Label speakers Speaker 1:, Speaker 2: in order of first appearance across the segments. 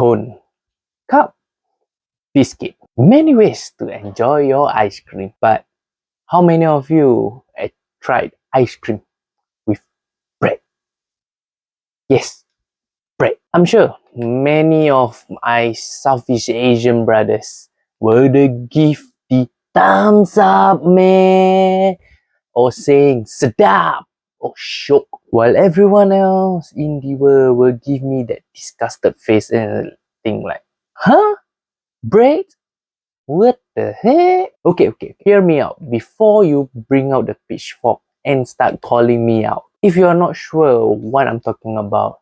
Speaker 1: cone, cup, biscuit. Many ways to enjoy your ice cream, but how many of you tried ice cream with bread? Yes, bread. I'm sure many of my Southeast Asian brothers will give the thumbs up, man, or saying sedap or shock, while everyone else in the world will give me that disgusted face and think like, huh? Bread? What the heck? Okay, hear me out before you bring out the pitchfork and start calling me out. If you are not sure what I'm talking about,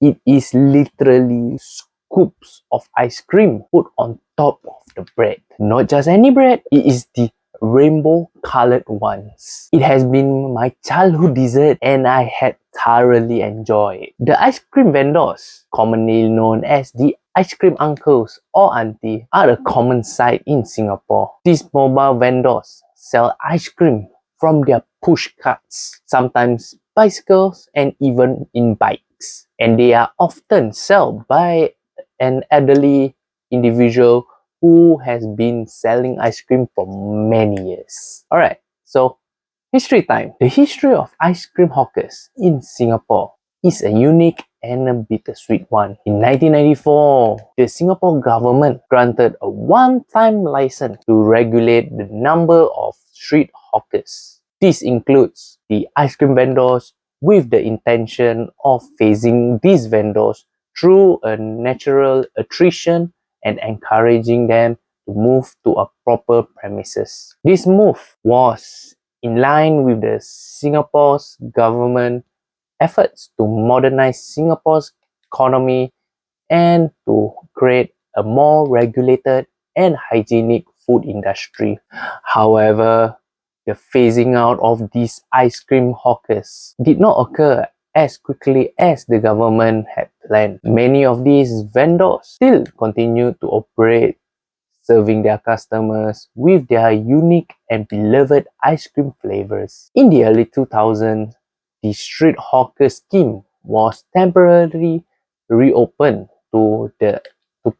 Speaker 1: it is literally scoops of ice cream put on top of the bread. Not just any bread, it is the rainbow colored ones. It has been my childhood dessert and I had thoroughly enjoyed it. The ice cream vendors, commonly known as the ice cream uncles or auntie, are a common sight in Singapore. These mobile vendors sell ice cream from their push carts, sometimes bicycles and even in bikes. And they are often sold by an elderly individual who has been selling ice cream for many years. Alright, so history time. The history of ice cream hawkers in Singapore is a unique and a bittersweet one. In 1994, the Singapore government granted a one-time license to regulate the number of street hawkers. This includes the ice cream vendors with the intention of phasing these vendors through a natural attrition and encouraging them to move to a proper premises. This move was in line with the Singapore's government efforts to modernize Singapore's economy and to create a more regulated and hygienic food industry. However, the phasing out of these ice cream hawkers did not occur as quickly as the government had planned. Many of these vendors still continue to operate, serving their customers with their unique and beloved ice cream flavors. In the early 2000s, the street hawker scheme was temporarily reopened to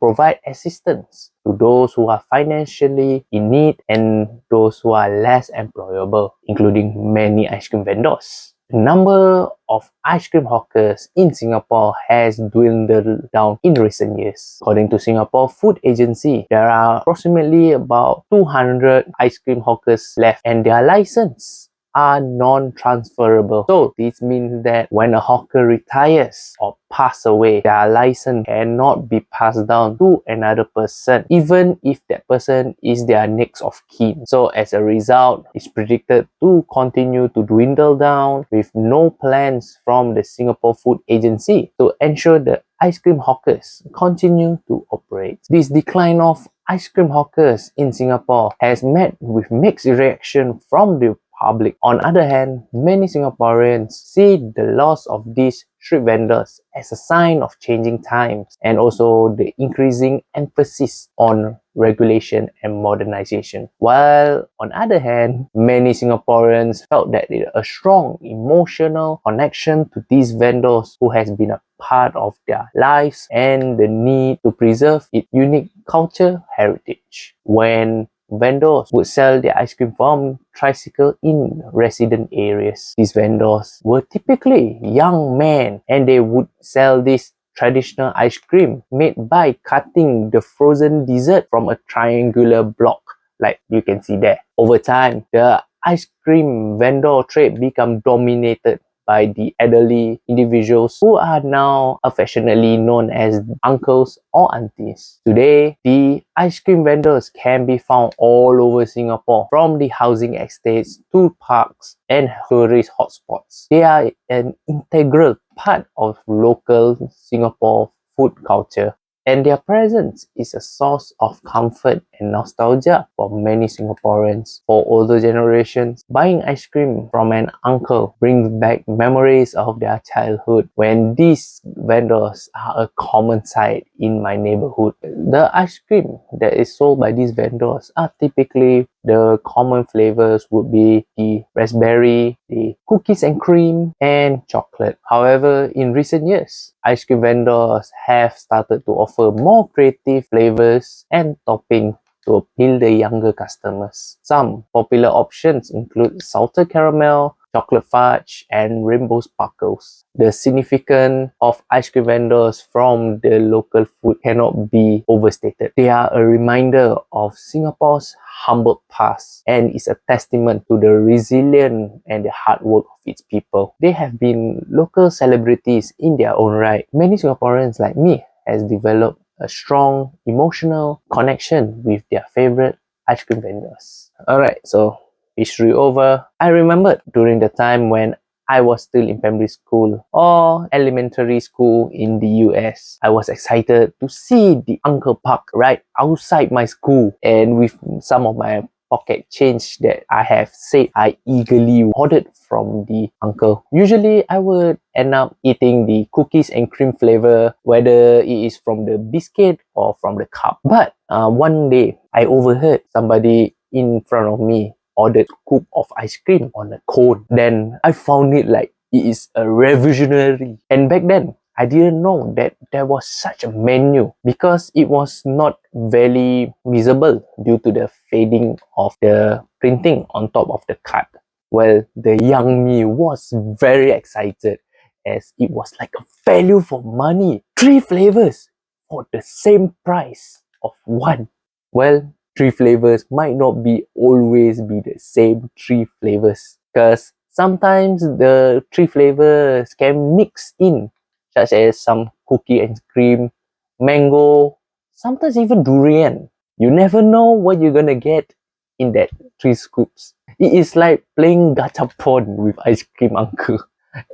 Speaker 1: provide assistance to those who are financially in need and those who are less employable, including many ice cream vendors. The number of ice cream hawkers in Singapore has dwindled down in recent years. According to Singapore Food Agency, there are approximately about 200 ice cream hawkers left and their license are non-transferable. So this means that when a hawker retires or passes away, their license cannot be passed down to another person, even if that person is their next of kin. So as a result, it's predicted to continue to dwindle down with no plans from the Singapore Food Agency to ensure the ice cream hawkers continue to operate. This decline of ice cream hawkers in Singapore has met with mixed reaction from the public. On the other hand, many Singaporeans see the loss of these street vendors as a sign of changing times and also the increasing emphasis on regulation and modernization. While on the other hand, many Singaporeans felt that a strong emotional connection to these vendors who has been a part of their lives and the need to preserve its unique culture heritage. When vendors would sell their ice cream from tricycle in resident areas. These vendors were typically young men and they would sell this traditional ice cream made by cutting the frozen dessert from a triangular block like you can see there. Over time, the ice cream vendor trade became dominated by the elderly individuals who are now affectionately known as uncles or aunties. Today, the ice cream vendors can be found all over Singapore, from the housing estates to parks and tourist hotspots. They are an integral part of local Singapore food culture, and their presence is a source of comfort and nostalgia for many Singaporeans. For older generations, buying ice cream from an uncle brings back memories of their childhood when these vendors are a common sight in my neighborhood. The ice cream that is sold by these vendors are typically The common flavors would be the raspberry, the cookies and cream, and chocolate. However, in recent years, ice cream vendors have started to offer more creative flavors and topping to appeal the younger customers. Some popular options include salted caramel, chocolate fudge, and rainbow sparkles. The significance of ice cream vendors from the local food cannot be overstated. They are a reminder of Singapore's humble past and is a testament to the resilience and the hard work of its people. They have been local celebrities in their own right. Many Singaporeans like me has developed a strong emotional connection with their favorite ice cream vendors. Alright, so history over. I remembered during the time when I was still in primary school or elementary school in the US. I was excited to see the Uncle Park right outside my school, and with some of my pocket change that I have saved, I eagerly ordered from the uncle. Usually, I would end up eating the cookies and cream flavor, whether it is from the biscuit or from the cup. But one day, I overheard somebody in front of me ordered a scoop of ice cream on a cone. Then I found it like it is a revolutionary. And back then, I didn't know that there was such a menu because it was not very visible due to the fading of the printing on top of the card. Well, the young me was very excited as it was like a value for money. 3 flavors for the same price of one. Well, 3 flavors might not be always be the same 3 flavors because sometimes the 3 flavors can mix in, such as some cookie and cream, mango, sometimes even durian. You never know what you're gonna get in that 3 scoops. It is like playing gachapon with ice cream uncle,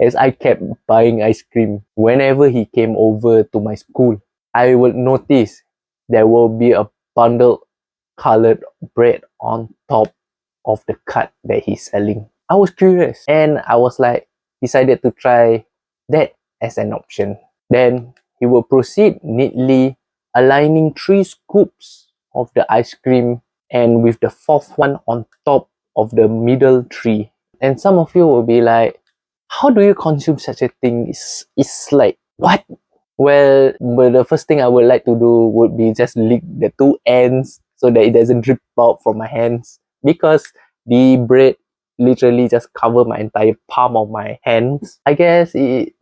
Speaker 1: as I kept buying ice cream. Whenever he came over to my school, I would notice there will be a bundle colored bread on top of the cart that he's selling. I was curious and I was like, decided to try that as an option. Then he will proceed neatly aligning 3 scoops of the ice cream and with the 4th one on top of the middle 3. And some of you will be like, how do you consume such a thing? It's like, what? Well, but the first thing I would like to do would be just lick the 2 ends so that it doesn't drip out from my hands, because the bread literally just cover my entire palm of my hands. I guess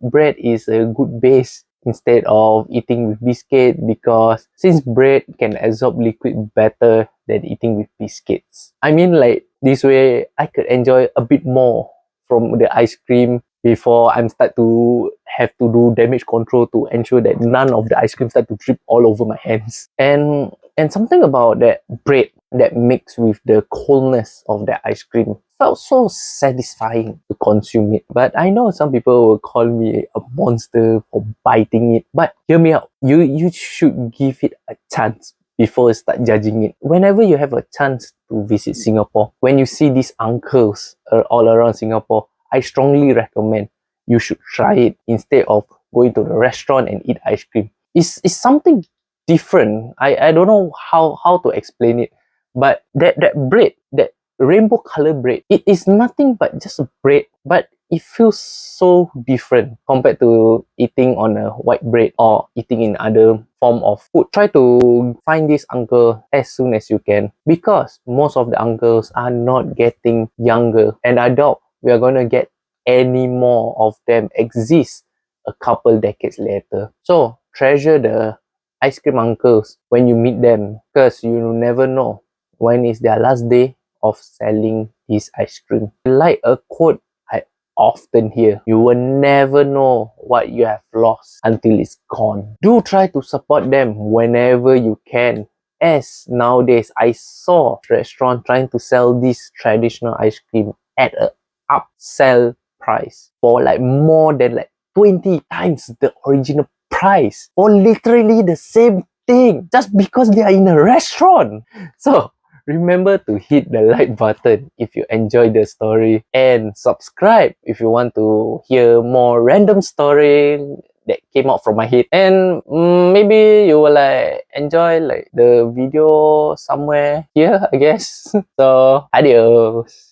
Speaker 1: bread is a good base instead of eating with biscuit, because since bread can absorb liquid better than eating with biscuits. I mean, like, this way I could enjoy a bit more from the ice cream before I'm start to have to do damage control to ensure that none of the ice cream start to drip all over my hands. And something about that bread that mixed with the coldness of the ice cream felt so satisfying to consume it. But I know some people will call me a monster for biting it. But hear me out. You should give it a chance before you start judging it. Whenever you have a chance to visit Singapore, when you see these uncles all around Singapore, I strongly recommend you should try it instead of going to the restaurant and eat ice cream. It's something different. I don't know how to explain it, but that bread, that rainbow color bread, it is nothing but just a bread, but it feels so different compared to eating on a white bread or eating in other form of food. Try to find this uncle as soon as you can, because most of the uncles are not getting younger, and I doubt we are going to get any more of them exist a couple decades later. So treasure the ice cream uncles when you meet them, because you never know when is their last day of selling this ice cream. Like a quote I often hear, you will never know what you have lost until it's gone. Do try to support them whenever you can, as nowadays I saw restaurant trying to sell this traditional ice cream at a upsell price for like more than like 20 times the original price for literally the same thing, just because they are in a restaurant. So remember to hit the like button if you enjoyed the story, and subscribe if you want to hear more random story that came out from my head. And maybe you will like enjoy like the video somewhere here, I guess. So adios.